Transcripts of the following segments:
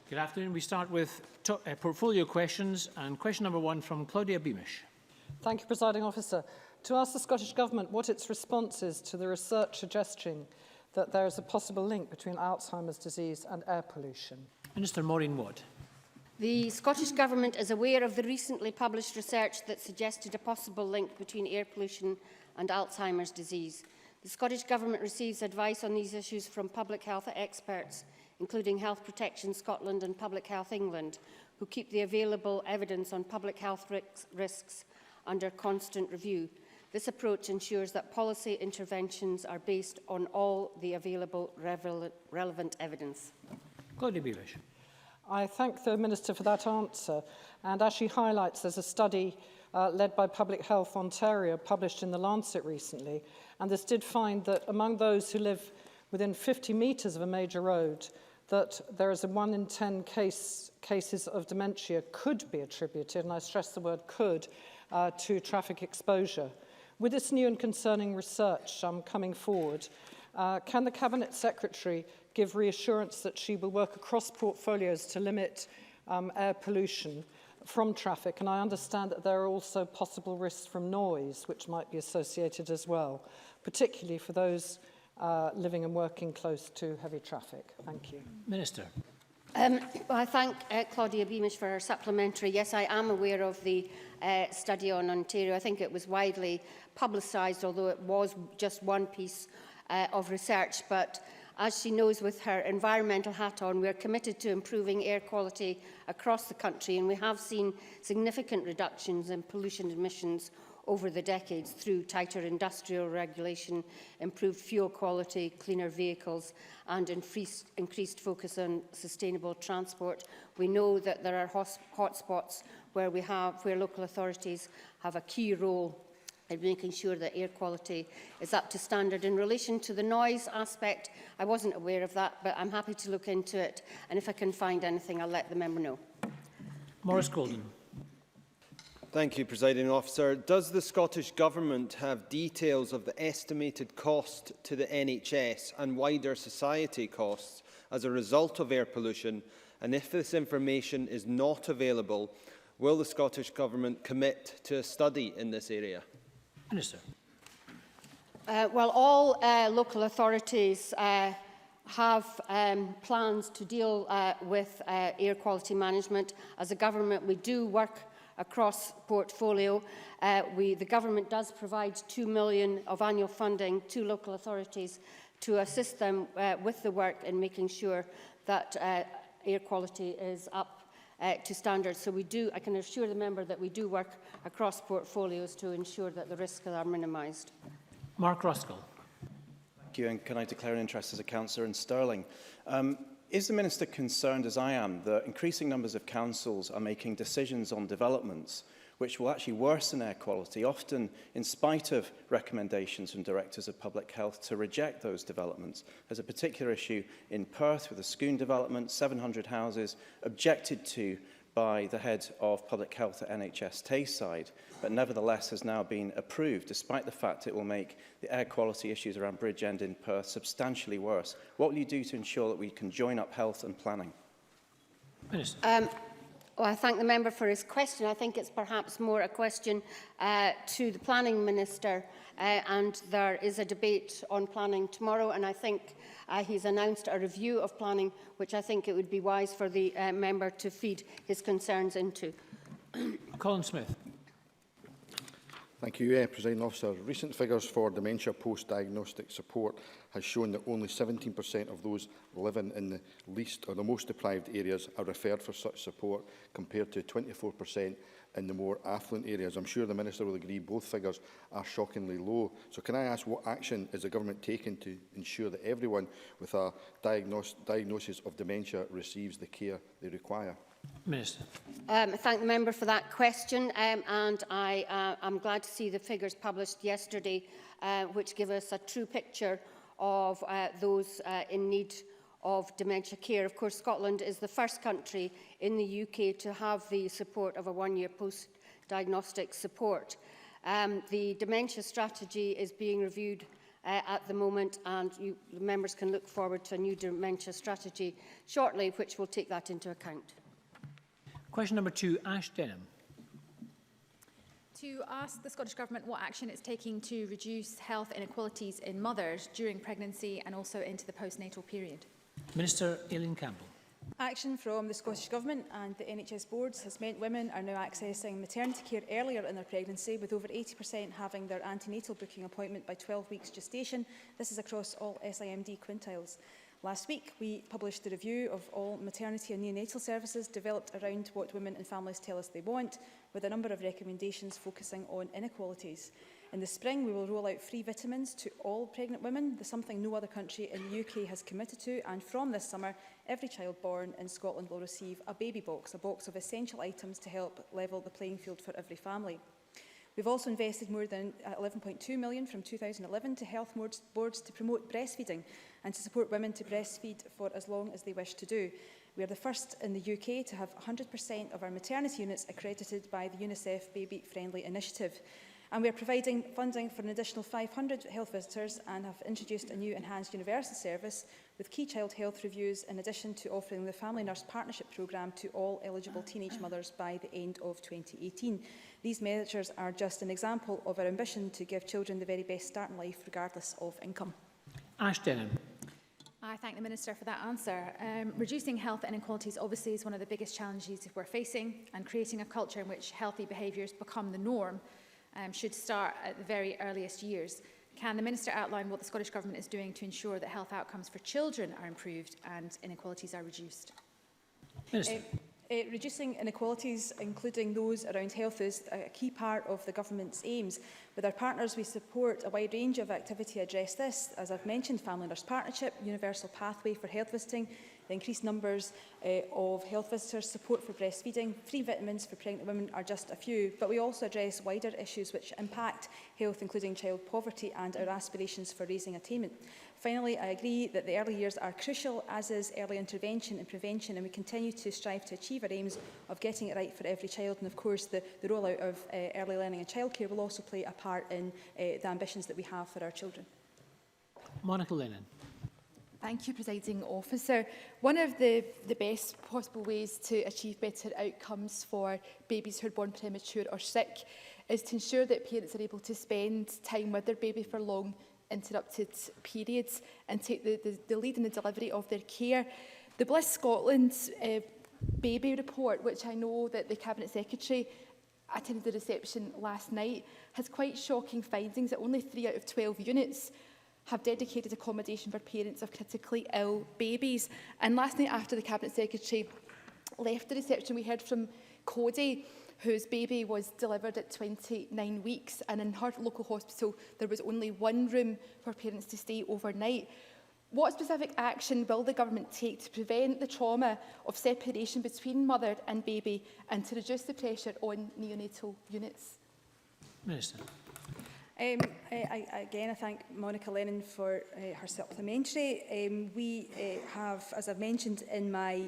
Good afternoon. We start with portfolio questions, and question number 1 from Claudia Beamish. Thank you, Presiding Officer. To ask the Scottish Government what its response is to the research suggesting that there is a possible link between Alzheimer's disease and air pollution. Minister Maureen Watt. The Scottish Government is aware of the recently published research that suggested a possible link between air pollution and Alzheimer's disease. The Scottish Government receives advice on these issues from public health experts, including Health Protection Scotland and Public Health England, who keep the available evidence on public health risks under constant review. This approach ensures that policy interventions are based on all the available relevant evidence. Claudia Beamish. I thank the Minister for that answer. And as she highlights, there's a study led by Public Health Ontario published in The Lancet recently. And this did find that among those who live within 50 metres of a major road, that there is a 1 in 10 cases of dementia could be attributed, and I stress the word could, to traffic exposure. With this new and concerning research coming forward, can the Cabinet Secretary give reassurance that she will work across portfolios to limit air pollution from traffic? And I understand that there are also possible risks from noise, which might be associated as well, particularly for those living and working close to heavy traffic. Thank you. Minister. Well, I thank Claudia Beamish for her supplementary. Yes, I am aware of the study on Ontario. I think it was widely publicised, although it was just one piece of research. But as she knows, with her environmental hat on, we are committed to improving air quality across the country, and we have seen significant reductions in pollution emissions over the decades through tighter industrial regulation, improved fuel quality, cleaner vehicles and increased focus on sustainable transport. We know that there are hotspots where local authorities have a key role in making sure that air quality is up to standard. In relation to the noise aspect, I wasn't aware of that, but I'm happy to look into it, and if I can find anything, I'll let the member know. Maurice Golden. Thank you, Presiding Officer. Does the Scottish Government have details of the estimated cost to the NHS and wider society costs as a result of air pollution? And if this information is not available, will the Scottish Government commit to a study in this area? Minister. Well, all local authorities have plans to deal with air quality management. As a government, we do work across portfolio. The government does provide £2 million of annual funding to local authorities to assist them with the work in making sure that air quality is up to standards. So I can assure the member that we do work across portfolios to ensure that the risks are minimised. Mark Ruskell. Thank you, and can I declare an interest as a councillor in Stirling? Is the Minister concerned, as I am, that increasing numbers of councils are making decisions on developments which will actually worsen air quality, often in spite of recommendations from directors of public health to reject those developments? There's a particular issue in Perth with the Scone development, 700 houses objected to by the head of public health at NHS Tayside, but nevertheless has now been approved, despite the fact it will make the air quality issues around Bridgend in Perth substantially worse. What will you do to ensure that we can join up health and planning? Minister. Well, I thank the member for his question. I think it's perhaps more a question to the Planning Minister, and there is a debate on planning tomorrow, and I think he's announced a review of planning, which I think it would be wise for the member to feed his concerns into. Colin Smith. Thank you, Presiding Officer. Recent figures for dementia post-diagnostic support has shown that only 17% of those living in the least or the most deprived areas are referred for such support, compared to 24% in the more affluent areas. I'm sure the Minister will agree both figures are shockingly low. So can I ask, what action is the Government taking to ensure that everyone with a diagnosis of dementia receives the care they require? Minister. I thank the member for that question, and I am glad to see the figures published yesterday, which give us a true picture of those in need of dementia care. Of course, Scotland is the first country in the UK to have the support of a one-year post-diagnostic support. The dementia strategy is being reviewed at the moment, and the members can look forward to a new dementia strategy shortly, which will take that into account. Question number 2, Ash Denham. To ask the Scottish Government what action it's taking to reduce health inequalities in mothers during pregnancy and also into the postnatal period. Minister Aileen Campbell. Action from the Scottish Government and the NHS boards has meant women are now accessing maternity care earlier in their pregnancy, with over 80% having their antenatal booking appointment by 12 weeks gestation. This is across all SIMD quintiles. Last week, we published a review of all maternity and neonatal services developed around what women and families tell us they want, with a number of recommendations focusing on inequalities. In the spring, we will roll out free vitamins to all pregnant women, something no other country in the UK has committed to, and from this summer, every child born in Scotland will receive a baby box, a box of essential items to help level the playing field for every family. We've also invested more than £11.2 million from 2011 to health boards to promote breastfeeding and to support women to breastfeed for as long as they wish to do. We are the first in the UK to have 100% of our maternity units accredited by the UNICEF Baby Friendly Initiative. And we are providing funding for an additional 500 health visitors and have introduced a new enhanced universal service with key child health reviews, in addition to offering the Family Nurse Partnership Programme to all eligible teenage mothers by the end of 2018. These measures are just an example of our ambition to give children the very best start in life, regardless of income. Ash Denham. I thank the Minister for that answer. Reducing health inequalities obviously is one of the biggest challenges we're facing, and creating a culture in which healthy behaviours become the norm should start at the very earliest years. Can the Minister outline what the Scottish Government is doing to ensure that health outcomes for children are improved and inequalities are reduced? Minister. Reducing inequalities, including those around health, is a key part of the Government's aims. With our partners, we support a wide range of activity to address this. As I've mentioned, Family Nurse Partnership, Universal Pathway for Health Visiting, the increased numbers of health visitors, support for breastfeeding, free vitamins for pregnant women are just a few. But we also address wider issues which impact health, including child poverty and our aspirations for raising attainment. Finally, I agree that the early years are crucial, as is early intervention and prevention, and we continue to strive to achieve our aims of getting it right for every child. And of course, the rollout of early learning and childcare will also play a part in the ambitions that we have for our children. Monica Lennon. Thank you, Presiding Officer. One of the best possible ways to achieve better outcomes for babies who are born premature or sick is to ensure that parents are able to spend time with their baby for long interrupted periods and take the lead in the delivery of their care. The Bliss Scotland baby report, which I know that the Cabinet Secretary attended the reception last night, has quite shocking findings that only 3 out of 12 units have dedicated accommodation for parents of critically ill babies. And last night, after the Cabinet Secretary left the reception, we heard from Cody, whose baby was delivered at 29 weeks, and in her local hospital there was only 1 room for parents to stay overnight. What specific action will the Government take to prevent the trauma of separation between mother and baby and to reduce the pressure on neonatal units? Minister. Again, I thank Monica Lennon for her supplementary. We have, as I've mentioned in my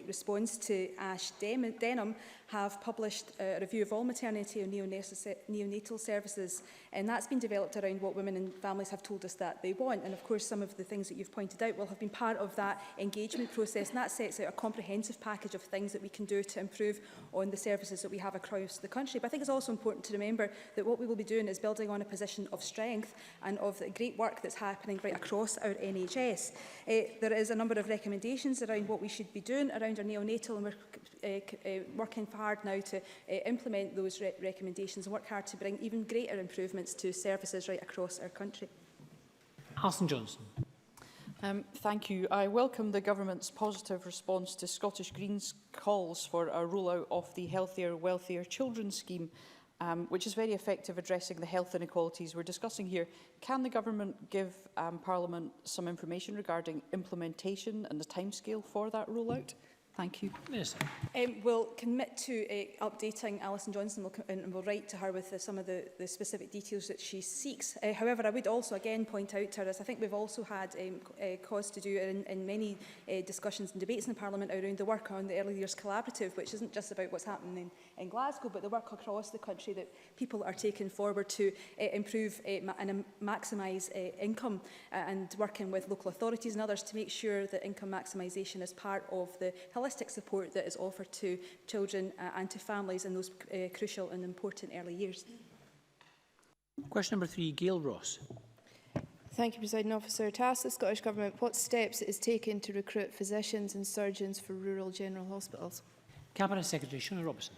response to Ash Denham, have published a review of all maternity and neonatal services, and that's been developed around what women and families have told us that they want. And of course, some of the things that you've pointed out will have been part of that engagement process, and that sets out a comprehensive package of things that we can do to improve on the services that we have across the country. But I think it's also important to remember that what we will be doing is building on a position of strength and of the great work that's happening right across our NHS. There is a number of recommendations around what we should be doing around our neonatal, and we're working hard now to implement those recommendations and work hard to bring even greater improvements to services right across our country. Alison Johnson. Thank you. I welcome the Government's positive response to Scottish Green's calls for a rollout of the Healthier, Wealthier Children scheme, which is very effective addressing the health inequalities we're discussing here. Can the Government give Parliament some information regarding implementation and the timescale for that rollout? Thank you. Minister. We'll commit to updating Alison Johnson and we'll write to her with some of the specific details that she seeks. However, I would also again point out to her, as I think we've also had cause to do in many discussions and debates in Parliament around the work on the Early Years Collaborative, which isn't just about what's happening in Glasgow, but the work across the country that people are taking forward to improve and maximise income and working with local authorities and others to make sure that income maximisation is part of the holistic support that is offered to children and to families in those crucial and important early years. Question number 3, Gail Ross. Thank you, Presiding Officer. To ask the Scottish Government what steps it is taking to recruit physicians and surgeons for rural general hospitals. Cabinet Secretary Shona Robertson.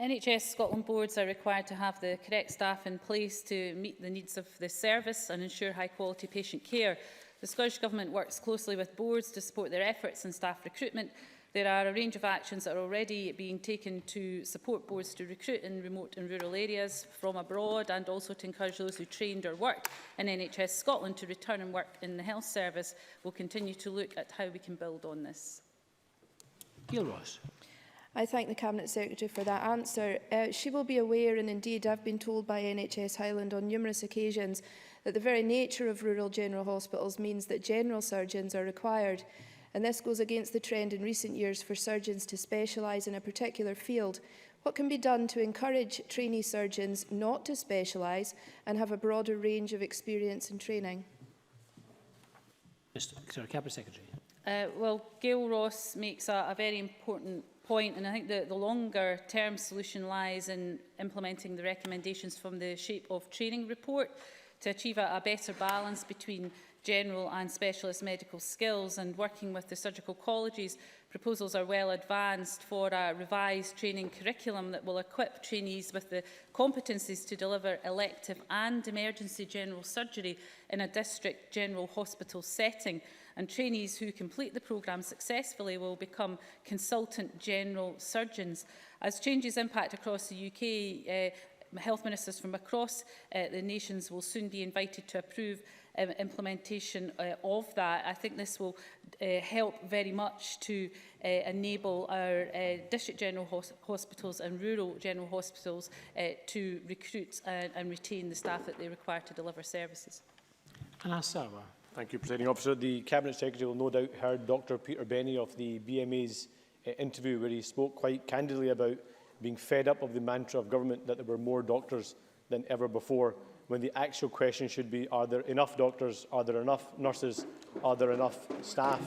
NHS Scotland boards are required to have the correct staff in place to meet the needs of the service and ensure high quality patient care. The Scottish Government works closely with boards to support their efforts in staff recruitment. There are a range of actions that are already being taken to support boards to recruit in remote and rural areas from abroad, and also to encourage those who trained or work in NHS Scotland to return and work in the health service. We'll continue to look at how we can build on this. Gail Ross. I thank the Cabinet Secretary for that answer. She will be aware, and indeed I've been told by NHS Highland on numerous occasions, that the very nature of rural general hospitals means that general surgeons are required. And this goes against the trend in recent years for surgeons to specialise in a particular field. What can be done to encourage trainee surgeons not to specialise and have a broader range of experience and training? Mr. Cabinet Secretary. Well, Gail Ross makes a very important point, and I think the longer term solution lies in implementing the recommendations from the Shape of Training report to achieve a better balance between general and specialist medical skills, and working with the surgical colleges. Proposals are well advanced for a revised training curriculum that will equip trainees with the competencies to deliver elective and emergency general surgery in a district general hospital setting. And trainees who complete the programme successfully will become consultant general surgeons. As changes impact across the UK, health ministers from across the nations will soon be invited to approve implementation of that. I think this will help very much to enable our district general hospitals and rural general hospitals to recruit and retain the staff that they require to deliver services. Anas Sarwar. Thank you, Presiding Officer. The Cabinet Secretary will no doubt heard Dr Peter Benny of the BMA's interview, where he spoke quite candidly about being fed up of the mantra of government that there were more doctors than ever before, when the actual question should be, are there enough doctors, are there enough nurses, are there enough staff?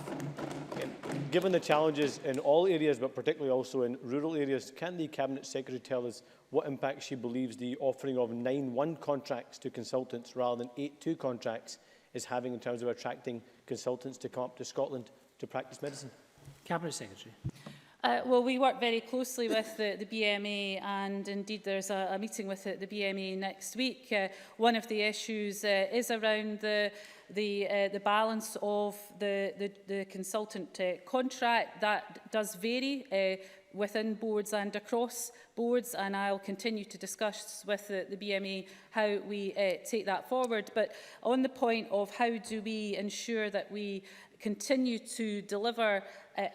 And given the challenges in all areas, but particularly also in rural areas, can the Cabinet Secretary tell us what impact she believes the offering of 9-1 contracts to consultants rather than 8-2 contracts is having in terms of attracting consultants to come up to Scotland to practice medicine? Cabinet Secretary. Well, we work very closely with the BMA, and indeed there's a meeting with the BMA next week. One of the issues is around the balance of the consultant contract. That does vary within boards and across boards, and I'll continue to discuss with the BMA how we take that forward. But on the point of how do we ensure that we continue to deliver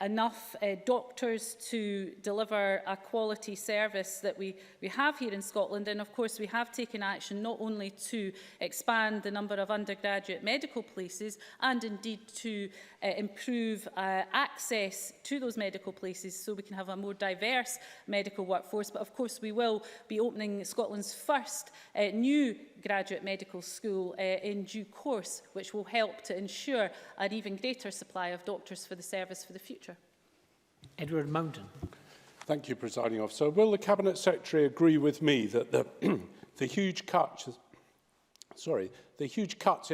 enough doctors to deliver a quality service that we have here in Scotland. And of course we have taken action not only to expand the number of undergraduate medical places and indeed to improve access to those medical places so we can have a more diverse medical workforce, but of course we will be opening Scotland's first new graduate medical school in due course, which will help to ensure an even greater supply of doctors for the service for the future. Edward Mountain. Thank you, Presiding Officer. Will the Cabinet Secretary agree with me that the huge cuts in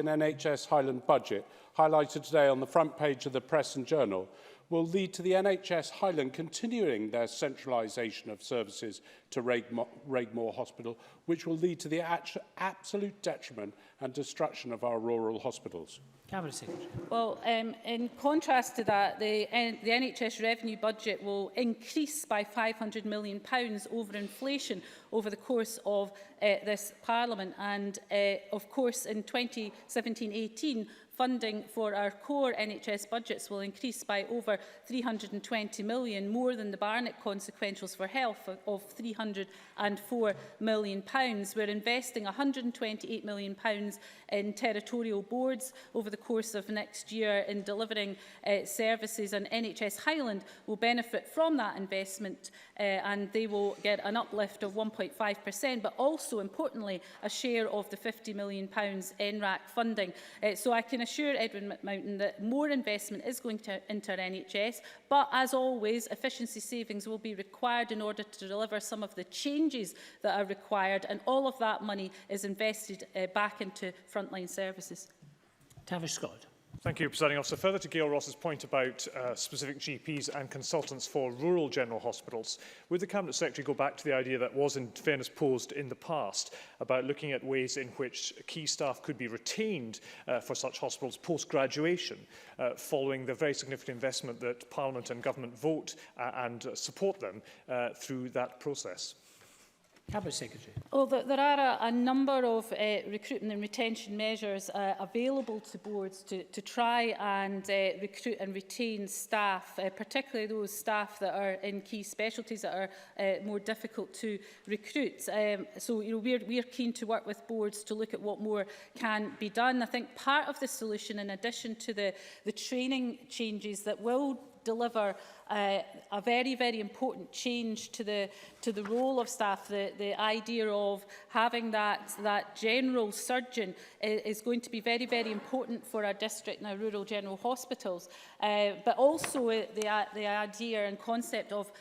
NHS Highland budget, highlighted today on the front page of the Press and Journal, will lead to the NHS Highland continuing their centralisation of services to Regmore Hospital, which will lead to the absolute detriment and destruction of our rural hospitals? Cabinet Secretary. Well, in contrast to that, the NHS revenue budget will increase by £500 million over inflation over the course of this Parliament. And of course, in 2017-18, funding for our core NHS budgets will increase by over £320 million, more than the Barnett consequentials for health of £304 million. We're investing £128 million in territorial boards over the course of next year in delivering services, and NHS Highland will benefit from that investment and they will get an uplift of 1.5%, but also importantly a share of the £50 million NRAC funding. So I can assure Edwin McMountain that more investment is going to enter NHS, but as always, efficiency savings will be required in order to deliver some of the changes that are required, and all of that money is invested back into frontline services. Tavish Scott. Thank you, Presiding Officer. Further to Gail Ross's point about specific GPs and consultants for rural general hospitals, would the Cabinet Secretary go back to the idea that was, in fairness, posed in the past about looking at ways in which key staff could be retained for such hospitals post-graduation, following the very significant investment that Parliament and Government vote and support them through that process? Cabinet Secretary. Well, there are a number of recruitment and retention measures available to boards to try and recruit and retain staff, particularly those staff that are in key specialties that are more difficult to recruit. So we're keen to work with boards to look at what more can be done. I think part of the solution, in addition to the training changes that will deliver a very, very important change to the role of staff. The idea of having that general surgeon is going to be very, very important for our district and our rural general hospitals. But also the idea and concept of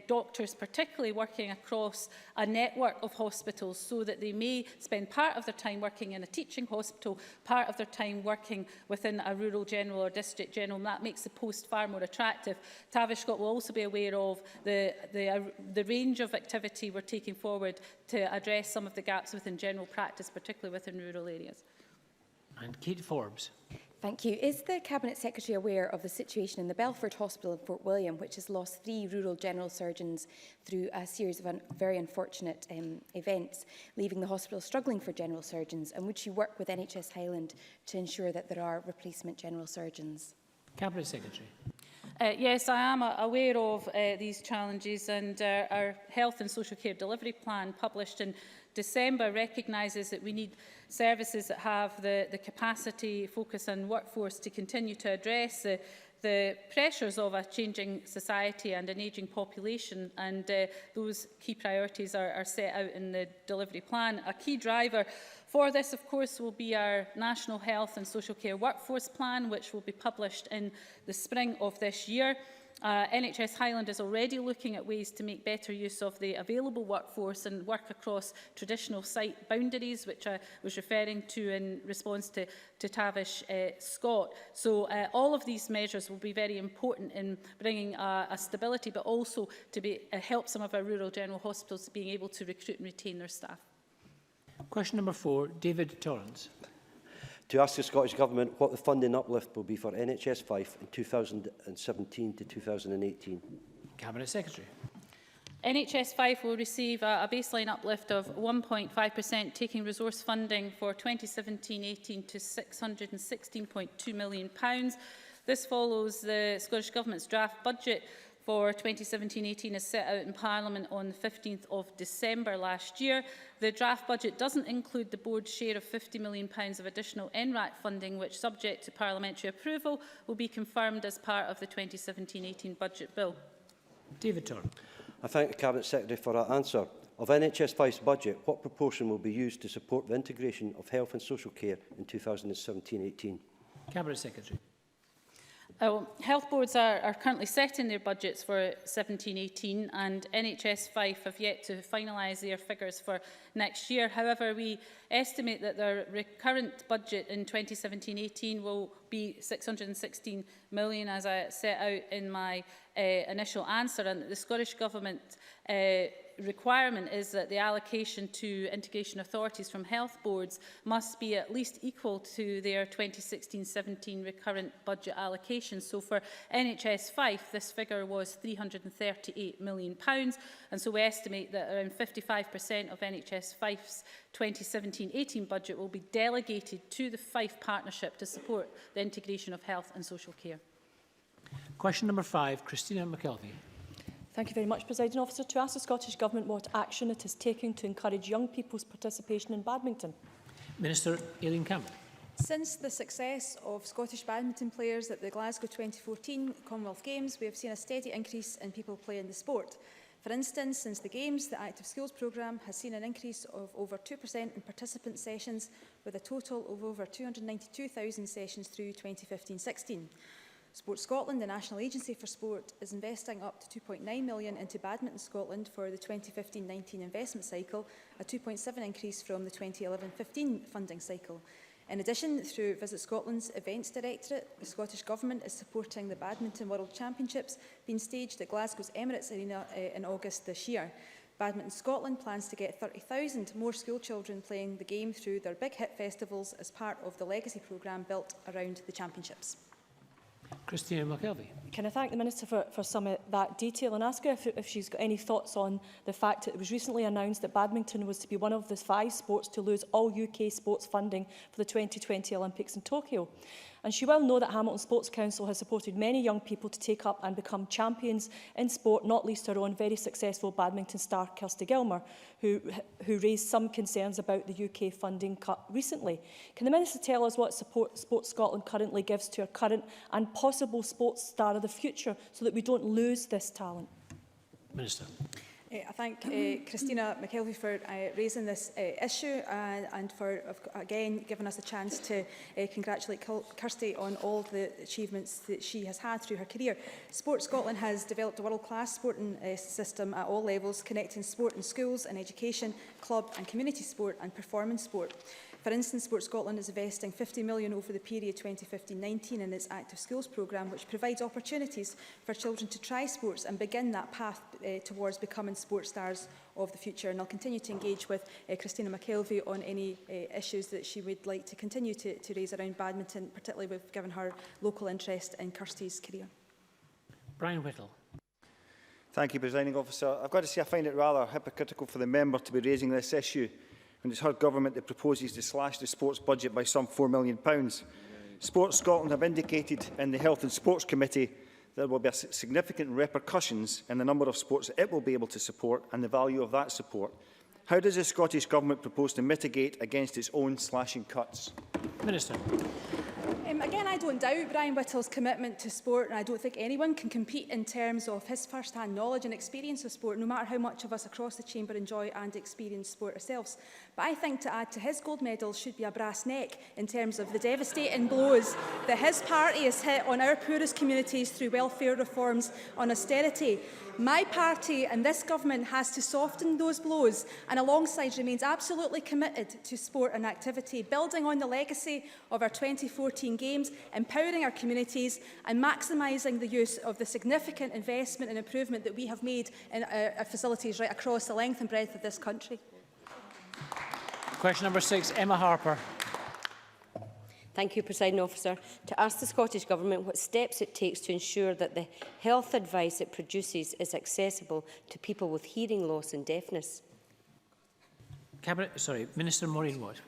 doctors particularly working across a network of hospitals, so that they may spend part of their time working in a teaching hospital, part of their time working within a rural general or district general, and that makes the post far more attractive. Tavish Scott will also be aware of the range of activity we're taking forward to address some of the gaps within general practice, particularly within rural areas. And Kate Forbes. Thank you. Is the Cabinet Secretary aware of the situation in the Belford Hospital in Fort William, which has lost 3 rural general surgeons through a series of very unfortunate events, leaving the hospital struggling for general surgeons? And would she work with NHS Highland to ensure that there are replacement general surgeons? Cabinet Secretary. Yes, I am aware of these challenges, and our Health and Social Care Delivery Plan, published in December, recognises that we need services that have the capacity, focus and workforce to continue to address the pressures of a changing society and an ageing population, and those key priorities are set out in the delivery plan. A key driver for this, of course, will be our National Health and Social Care Workforce Plan, which will be published in the spring of this year. NHS Highland is already looking at ways to make better use of the available workforce and work across traditional site boundaries, which I was referring to in response to Tavish Scott. So all of these measures will be very important in bringing a stability, but also to help some of our rural general hospitals being able to recruit and retain their staff. Question number 4, David Torrance. To ask the Scottish Government what the funding uplift will be for NHS Fife in 2017 to 2018. Cabinet Secretary. NHS Fife will receive a baseline uplift of 1.5%, taking resource funding for 2017-18 to £616.2 million. This follows the Scottish Government's draft budget for 2017-18 as set out in Parliament on the 15th of December last year. The draft budget doesn't include the board's share of £50 million of additional NRAC funding, which, subject to parliamentary approval, will be confirmed as part of the 2017-18 budget bill. David Torrance. I thank the Cabinet Secretary for that answer. Of NHS Fife's budget, what proportion will be used to support the integration of health and social care in 2017-18? Cabinet Secretary. Health boards are currently setting their budgets for 17-18, and NHS Fife have yet to finalise their figures for next year. However, we estimate that their current budget in 2017-18 will be £616 million, as I set out in my initial answer, and that the Scottish Government requirement is that the allocation to integration authorities from health boards must be at least equal to their 2016-17 recurrent budget allocation. So for NHS Fife, this figure was £338 million, and so we estimate that around 55% of NHS Fife's 2017-18 budget will be delegated to the Fife Partnership to support the integration of health and social care. Question number 5, Christina McKelvey. Thank you very much, Presiding Officer. To ask the Scottish Government what action it is taking to encourage young people's participation in badminton. Minister Aileen Campbell. Since the success of Scottish badminton players at the Glasgow 2014 Commonwealth Games, we have seen a steady increase in people playing the sport. For instance, since the Games, the Active Schools programme has seen an increase of over 2% in participant sessions, with a total of over 292,000 sessions through 2015-16. Sport Scotland, the National Agency for Sport, is investing up to £2.9 million into Badminton Scotland for the 2015-19 investment cycle, a 2.7 increase from the 2011-15 funding cycle. In addition, through Visit Scotland's Events Directorate, the Scottish Government is supporting the Badminton World Championships being staged at Glasgow's Emirates Arena in August this year. Badminton Scotland plans to get 30,000 more school children playing the game through their big hit festivals as part of the legacy programme built around the championships. Christina McKelvey. Can I thank the Minister for some of that detail and ask her if she's got any thoughts on the fact that it was recently announced that badminton was to be one of the 5 sports to lose all UK sports funding for the 2020 Olympics in Tokyo. And she will know that Hamilton Sports Council has supported many young people to take up and become champions in sport, not least her own very successful badminton star Kirsty Gilmer, who raised some concerns about the UK funding cut recently. Can the Minister tell us what support Sport Scotland currently gives to her current and possible sports star of the future so that we don't lose this talent? Minister. I thank Christina McKelvey for raising this issue and for, again, giving us a chance to congratulate Kirsty on all the achievements that she has had through her career. Sport Scotland has developed a world-class sporting system at all levels, connecting sport in schools and education, club and community sport and performance sport. For instance, Sport Scotland is investing £50 million over the period 2015-19 in its Active Schools programme, which provides opportunities for children to try sports and begin that path towards becoming sports stars of the future. And I'll continue to engage with Christina McKelvey on any issues that she would like to continue to raise around badminton, particularly with given her local interest in Kirsty's career. Brian Whittle. Thank you, Presiding Officer. I've got to say I find it rather hypocritical for the member to be raising this issue when it's her government that proposes to slash the sports budget by some £4 million. Sport Scotland have indicated in the Health and Sports Committee there will be significant repercussions in the number of sports that it will be able to support and the value of that support. How does the Scottish Government propose to mitigate against its own slashing cuts? Minister. Again, I don't doubt Brian Whittle's commitment to sport, and I don't think anyone can compete in terms of his first-hand knowledge and experience of sport, no matter how much of us across the chamber enjoy and experience sport ourselves. But I think to add to his gold medal should be a brass neck in terms of the devastating blows that his party has hit on our poorest communities through welfare reforms on austerity. My party and this government has to soften those blows and alongside remains absolutely committed to sport and activity, building on the legacy of our 2014 Games, empowering our communities and maximising the use of the significant investment and improvement that we have made in our facilities right across the length and breadth of this country. Question number 6, Emma Harper. Thank you, Presiding Officer. To ask the Scottish Government what steps it takes to ensure that the health advice it produces is accessible to people with hearing loss and deafness. Minister Maureen Watt.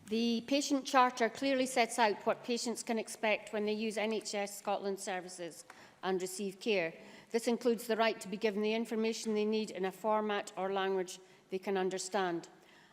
The Patient Charter clearly sets out what patients can expect when they use NHS Scotland services and receive care. This includes the right to be given the information they need in a format or language they can understand.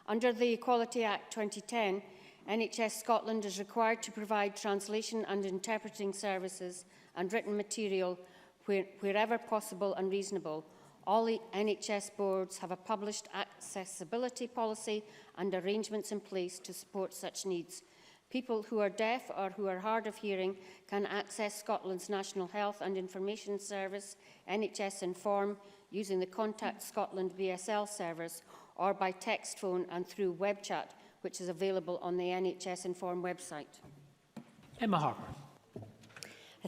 Under the Equality Act 2010, NHS Scotland is required to provide translation and interpreting services and written material wherever possible and reasonable. All the NHS boards have a published accessibility policy and arrangements in place to support such needs. People who are deaf or who are hard of hearing can access Scotland's National Health and Information Service, NHS Inform, using the Contact Scotland BSL service or by text phone and through web chat, which is available on the NHS Inform website. Emma Harper.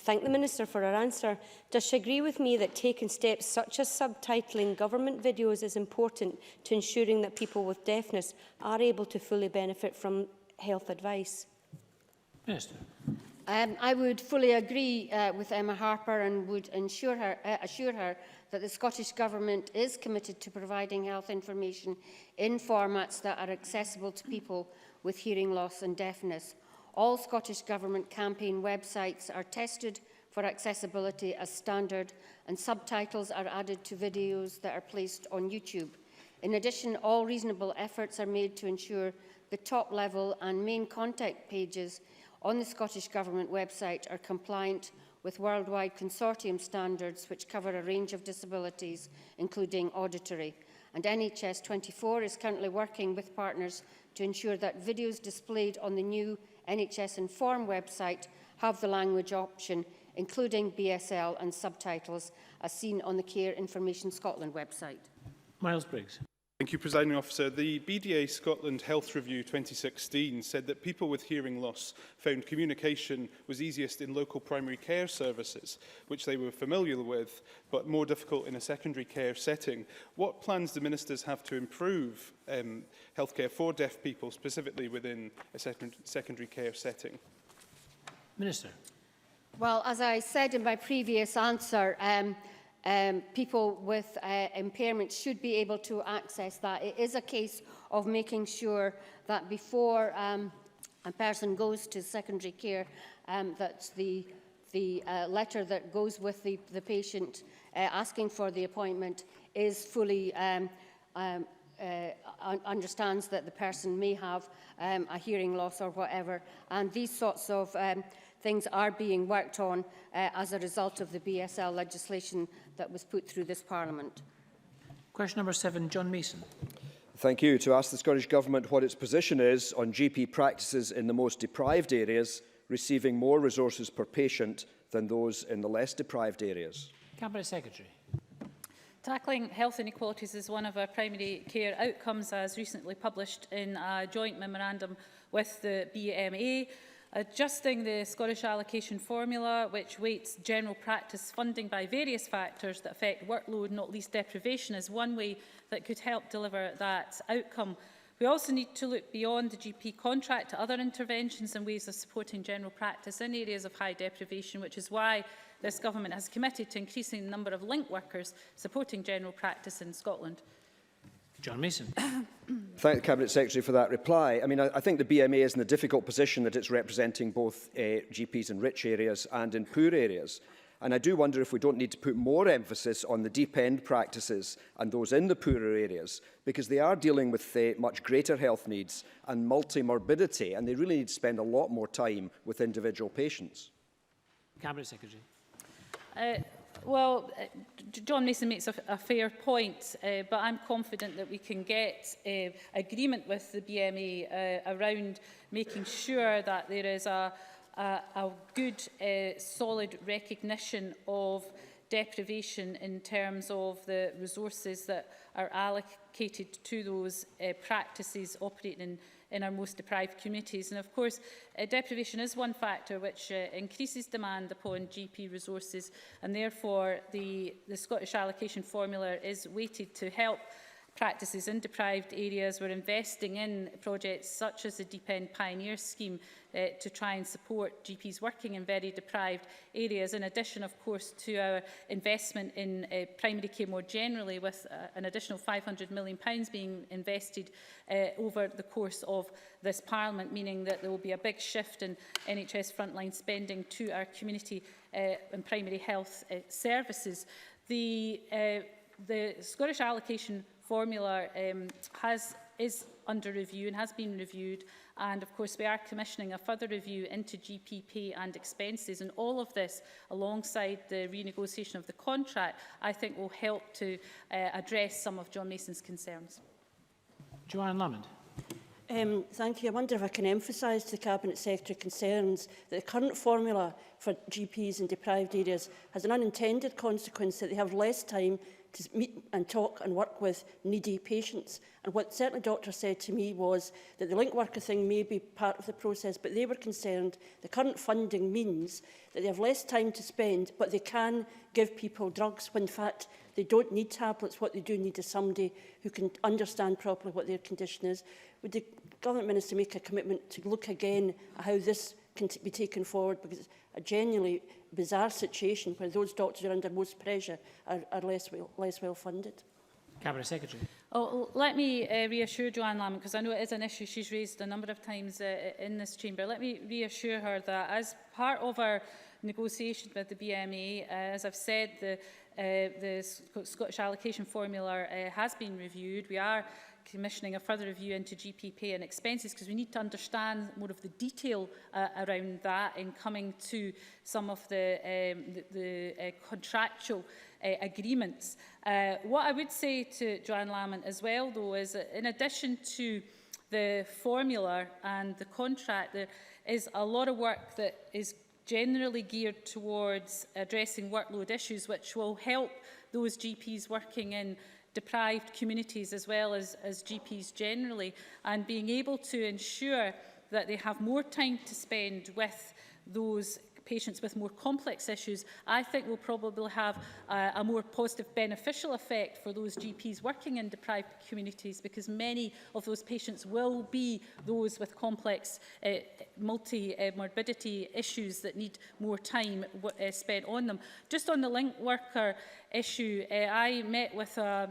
thank the Minister for her answer. Does she agree with me that taking steps such as subtitling government videos is important to ensuring that people with deafness are able to fully benefit from health advice? Minister. I would fully agree with Emma Harper and would assure her that the Scottish Government is committed to providing health information in formats that are accessible to people with hearing loss and deafness. All Scottish Government campaign websites are tested for accessibility as standard, and subtitles are added to videos that are placed on YouTube. In addition, all reasonable efforts are made to ensure the top level and main contact pages on the Scottish Government website are compliant with worldwide consortium standards which cover a range of disabilities, including auditory. And NHS 24 is currently working with partners to ensure that videos displayed on the new NHS Inform website have the language option, including BSL and subtitles, as seen on the Care Information Scotland website. Miles Briggs. Thank you, Presiding Officer. The BDA Scotland Health Review 2016 said that people with hearing loss found communication was easiest in local primary care services, which they were familiar with, but more difficult in a secondary care setting. What plans do ministers have to improve healthcare for deaf people, specifically within a secondary care setting? Minister. Well, as I said in my previous answer, people with impairments should be able to access that. It is a case of making sure that before a person goes to secondary care, that the letter that goes with the patient asking for the appointment is fully understands that the person may have a hearing loss or whatever. And these sorts of things are being worked on as a result of the BSL legislation that was put through this Parliament. Question number 7, John Mason. Thank you. To ask the Scottish Government what its position is on GP practices in the most deprived areas receiving more resources per patient than those in the less deprived areas. Cabinet Secretary. Tackling health inequalities is one of our primary care outcomes, as recently published in a joint memorandum with the BMA. Adjusting the Scottish allocation formula, which weights general practice funding by various factors that affect workload, not least deprivation, is one way that could help deliver that outcome. We also need to look beyond the GP contract to other interventions and ways of supporting general practice in areas of high deprivation, which is why this government has committed to increasing the number of link workers supporting general practice in Scotland. John Mason. Thank the Cabinet Secretary for that reply. I mean, I think the BMA is in the difficult position that it's representing both GPs in rich areas and in poor areas. And I do wonder if we don't need to put more emphasis on the deep end practices and those in the poorer areas, because they are dealing with much greater health needs and multi-morbidity, and they really need to spend a lot more time with individual patients. Cabinet Secretary. Well, John Mason makes a fair point, but I'm confident that we can get agreement with the BMA around making sure that there is a good, solid recognition of deprivation in terms of the resources that are allocated to those practices operating in our most deprived communities. And of course, deprivation is one factor which increases demand upon GP resources, and therefore the Scottish allocation formula is weighted to help practices in deprived areas. We're investing in projects such as the Deep End Pioneer Scheme to try and support GPs working in very deprived areas, in addition, of course, to our investment in primary care more generally, with an additional £500 million being invested over the course of this Parliament, meaning that there will be a big shift in NHS frontline spending to our community and primary health services. The Scottish allocation formula is under review and has been reviewed, and of course we are commissioning a further review into GP pay and expenses, and all of this alongside the renegotiation of the contract I think will help to address some of John Mason's concerns. Joanne Lamond. Thank you. I wonder if I can emphasise to the Cabinet Secretary concerns that the current formula for GPs in deprived areas has an unintended consequence that they have less time to meet and talk and work with needy patients. And what certainly doctors said to me was that the link worker thing may be part of the process, but they were concerned the current funding means that they have less time to spend, but they can give people drugs when in fact they don't need tablets. What they do need is somebody who can understand properly what their condition is. Would the Government Minister make a commitment to look again at how this can be taken forward, because it's a genuinely bizarre situation where those doctors who are under most pressure are less well funded? Cabinet Secretary. Oh, let me reassure Joanne Lamont, because I know it is an issue she's raised a number of times in this chamber. Let me reassure her that as part of our negotiation with the BMA, as I've said, the Scottish allocation formula has been reviewed. We are commissioning a further review into GP pay and expenses, because we need to understand more of the detail around that in coming to some of the contractual agreements. What I would say to Joanne Lamont as well, though, is that in addition to the formula and the contract, there is a lot of work that is generally geared towards addressing workload issues, which will help those GPs working in deprived communities as well as GPs generally, and being able to ensure that they have more time to spend with those patients with more complex issues, I think will probably have a more positive beneficial effect for those GPs working in deprived communities, because many of those patients will be those with complex multi-morbidity issues that need more time spent on them. Just on the link worker issue, I met with a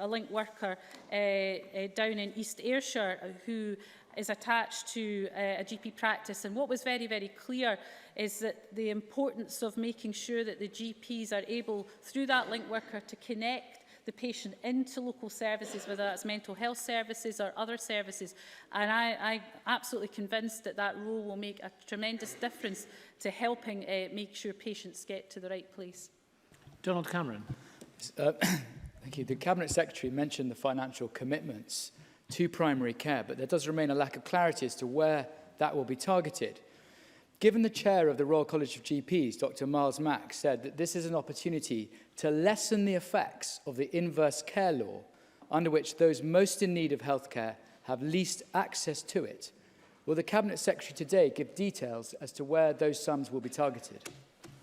link worker down in East Ayrshire who is attached to a GP practice, and what was very, very clear is that the importance of making sure that the GPs are able, through that link worker, to connect the patient into local services, whether that's mental health services or other services. And I'm absolutely convinced that that role will make a tremendous difference to helping make sure patients get to the right place. Donald Cameron. Thank you. The Cabinet Secretary mentioned the financial commitments to primary care, but there does remain a lack of clarity as to where that will be targeted. Given the chair of the Royal College of GPs, Dr. Miles Mack, said that this is an opportunity to lessen the effects of the inverse care law, under which those most in need of healthcare have least access to it, will the Cabinet Secretary today give details as to where those sums will be targeted?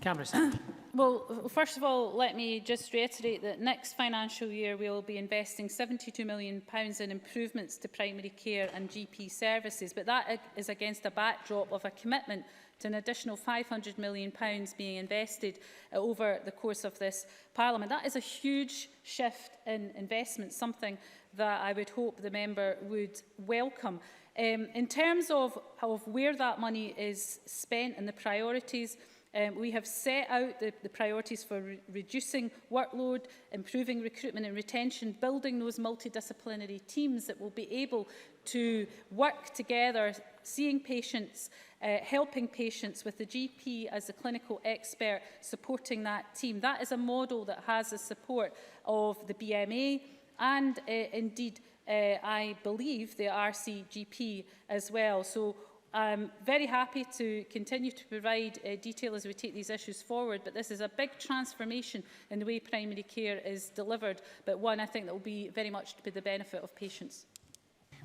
Cabinet Secretary. Well, first of all, let me just reiterate that next financial year we will be investing £72 million in improvements to primary care and GP services, but that is against a backdrop of a commitment to an additional £500 million being invested over the course of this Parliament. That is a huge shift in investment, something that I would hope the member would welcome. In terms of where that money is spent and the priorities, we have set out the priorities for reducing workload, improving recruitment and retention, building those multidisciplinary teams that will be able to work together, seeing patients, helping patients with the GP as the clinical expert, supporting that team. That is a model that has the support of the BMA and indeed, I believe, the RCGP as well. So I'm very happy to continue to provide detail as we take these issues forward, but this is a big transformation in the way primary care is delivered, but one I think that will be very much to the benefit of patients.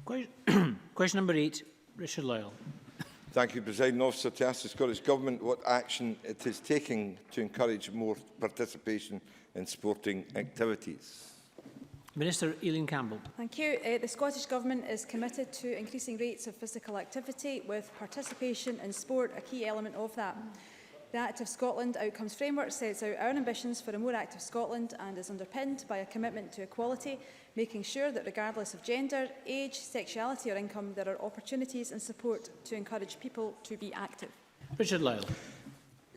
Question number 8, Richard Lyle. Thank you, Presiding Officer. To ask the Scottish Government what action it is taking to encourage more participation in sporting activities. Minister Eileen Campbell. Thank you. The Scottish Government is committed to increasing rates of physical activity, with participation in sport a key element of that. The Active Scotland Outcomes Framework sets out our ambitions for a more active Scotland and is underpinned by a commitment to equality, making sure that regardless of gender, age, sexuality or income, there are opportunities and support to encourage people to be active. Richard Lyle.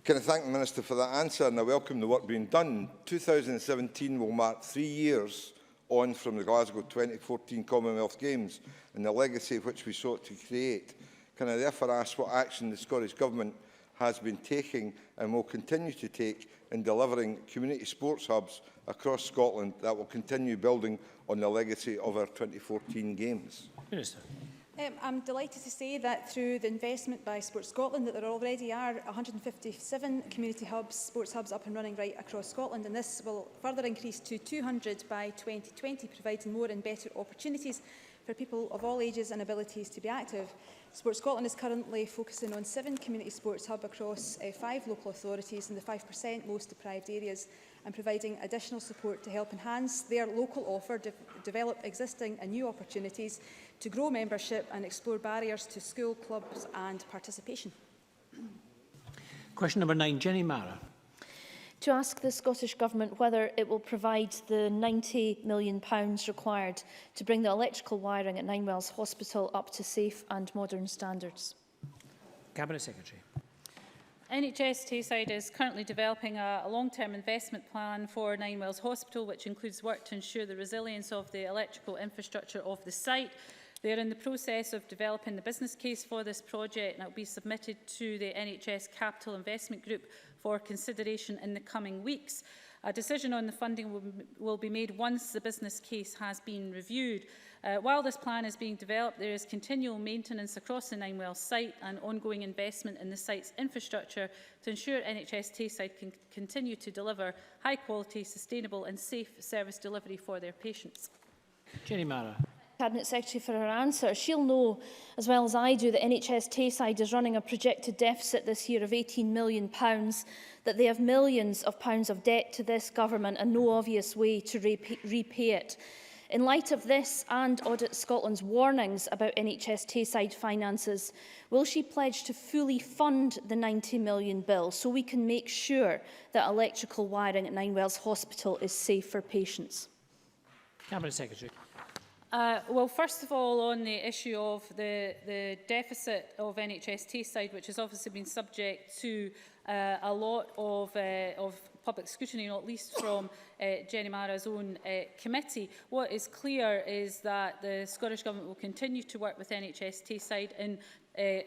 Can I thank the Minister for that answer, and I welcome the work being done. 2017 will mark 3 years on from the Glasgow 2014 Commonwealth Games and the legacy which we sought to create. Can I therefore ask what action the Scottish Government has been taking and will continue to take in delivering community sports hubs across Scotland that will continue building on the legacy of our 2014 Games? Minister. I'm delighted to say that through the investment by Sports Scotland that there already are 157 community hubs, sports hubs up and running right across Scotland, and this will further increase to 200 by 2020, providing more and better opportunities for people of all ages and abilities to be active. Sports Scotland is currently focusing on 7 community sports hubs across 5 local authorities in the 5% most deprived areas, and providing additional support to help enhance their local offer, develop existing and new opportunities, to grow membership and explore barriers to school, clubs and participation. Question number 9, Jenny Mara. To ask the Scottish Government whether it will provide the £90 million required to bring the electrical wiring at Ninewells Hospital up to safe and modern standards. Cabinet Secretary. NHS Tayside is currently developing a long-term investment plan for Ninewells Hospital, which includes work to ensure the resilience of the electrical infrastructure of the site. They are in the process of developing the business case for this project, and it will be submitted to the NHS Capital Investment Group for consideration in the coming weeks. A decision on the funding will be made once the business case has been reviewed. While this plan is being developed, there is continual maintenance across the Ninewells site and ongoing investment in the site's infrastructure to ensure NHS Tayside can continue to deliver high-quality, sustainable and safe service delivery for their patients. Jenny Mara. Cabinet Secretary for her answer. She'll know, as well as I do, that NHS Tayside is running a projected deficit this year of £18 million, that they have millions of pounds of debt to this government and no obvious way to repay it. In light of this and Audit Scotland's warnings about NHS Tayside finances, will she pledge to fully fund the £90 million bill so we can make sure that electrical wiring at Ninewells Hospital is safe for patients? Cabinet Secretary. Well, first of all, on the issue of the deficit of NHS Tayside, which has obviously been subject to a lot of public scrutiny, not least from Jenny Mara's own committee, what is clear is that the Scottish Government will continue to work with NHS Tayside in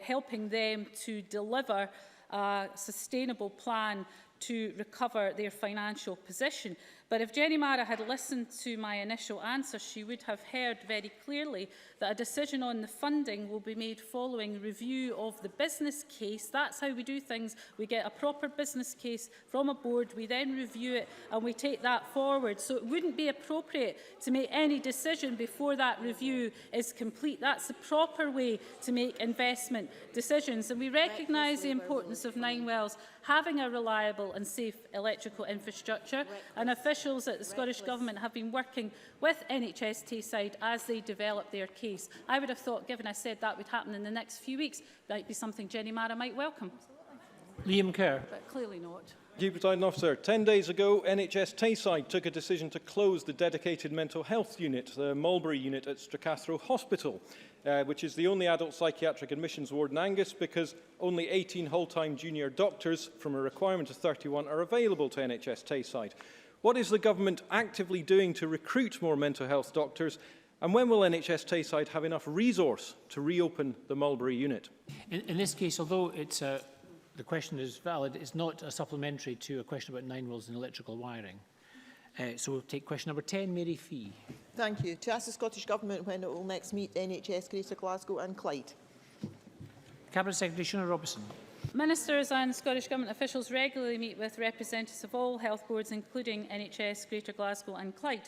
helping them to deliver a sustainable plan to recover their financial position. But if Jenny Mara had listened to my initial answer, she would have heard very clearly that a decision on the funding will be made following review of the business case. That's how we do things. We get a proper business case from a board, we then review it and we take that forward. So it wouldn't be appropriate to make any decision before that review is complete. That's the proper way to make investment decisions. And we recognise the importance of Ninewells having a reliable and safe electrical infrastructure, and officials at the Scottish Government have been working with NHS Tayside as they develop their case. I would have thought, given I said that would happen in the next few weeks, that might be something Jenny Mara might welcome. Liam Kerr. But clearly not. Thank you, President Officer. 10 days ago, NHS Tayside took a decision to close the dedicated mental health unit, the Mulberry unit at Stracathro Hospital, which is the only adult psychiatric admissions ward in Angus, because only 18 whole-time junior doctors from a requirement of 31 are available to NHS Tayside. What is the government actively doing to recruit more mental health doctors, and when will NHS Tayside have enough resource to reopen the Mulberry unit? In this case, although it's the question is valid, it's not a supplementary to a question about Ninewells and electrical wiring. So we'll take question number 10, Mary Fee. Thank you. To ask the Scottish Government when it will next meet NHS Greater Glasgow and Clyde. Cabinet Secretary Shona Robertson. Ministers and Scottish Government officials regularly meet with representatives of all health boards, including NHS Greater Glasgow and Clyde.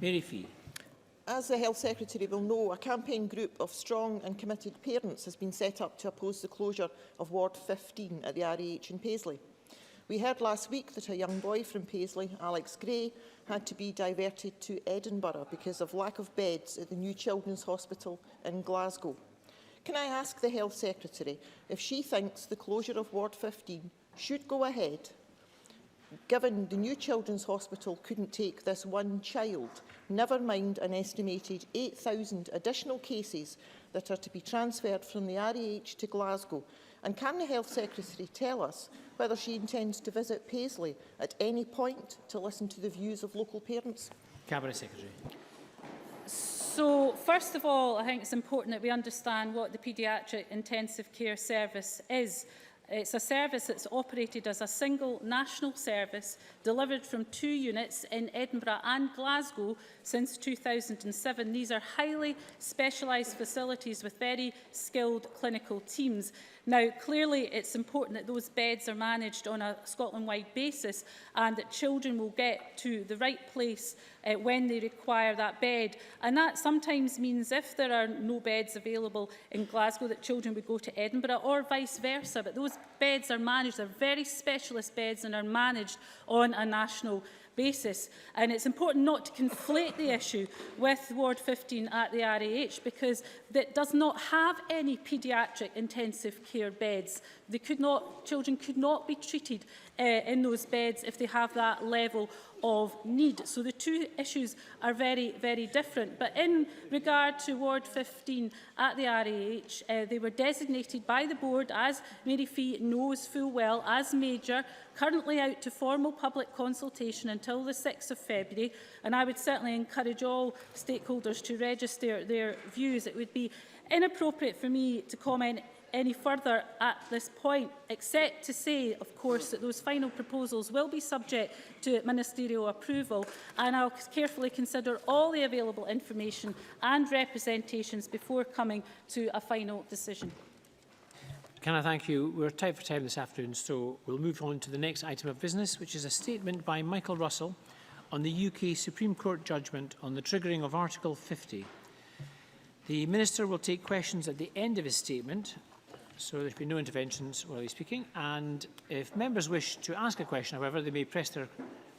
Mary Fee. As the Health Secretary will know, a campaign group of strong and committed parents has been set up to oppose the closure of Ward 15 at the RAH in Paisley. We heard last week that a young boy from Paisley, Alex Gray, had to be diverted to Edinburgh because of lack of beds at the new Children's Hospital in Glasgow. Can I ask the Health Secretary if she thinks the closure of Ward 15 should go ahead, given the new Children's Hospital couldn't take this one child, never mind an estimated 8,000 additional cases that are to be transferred from the RAH to Glasgow? And can the Health Secretary tell us whether she intends to visit Paisley at any point to listen to the views of local parents? Cabinet Secretary. So, first of all, I think it's important that we understand what the Paediatric Intensive Care Service is. It's a service that's operated as a single national service, delivered from 2 units in Edinburgh and Glasgow since 2007. These are highly specialised facilities with very skilled clinical teams. Now, clearly, it's important that those beds are managed on a Scotland-wide basis and that children will get to the right place when they require that bed. And that sometimes means if there are no beds available in Glasgow, that children would go to Edinburgh or vice versa. But those beds are managed, they're very specialist beds and are managed on a national basis. And it's important not to conflate the issue with Ward 15 at the RAH, because that does not have any paediatric intensive care beds. Children could not be treated in those beds if they have that level of need. So the two issues are very, very different. But in regard to Ward 15 at the RAH, they were designated by the board, as Mary Fee knows full well, as major, currently out to formal public consultation until the 6th of February. And I would certainly encourage all stakeholders to register their views. It would be inappropriate for me to comment any further at this point, except to say, of course, that those final proposals will be subject to ministerial approval, and I'll carefully consider all the available information and representations before coming to a final decision. Can I thank you? We're tight for time this afternoon, so we'll move on to the next item of business, which is a statement by Michael Russell on the UK Supreme Court judgment on the triggering of Article 50. The Minister will take questions at the end of his statement, so there will be no interventions while he's speaking. And if members wish to ask a question, however, they may press their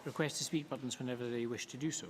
request to speak buttons whenever they wish to do so.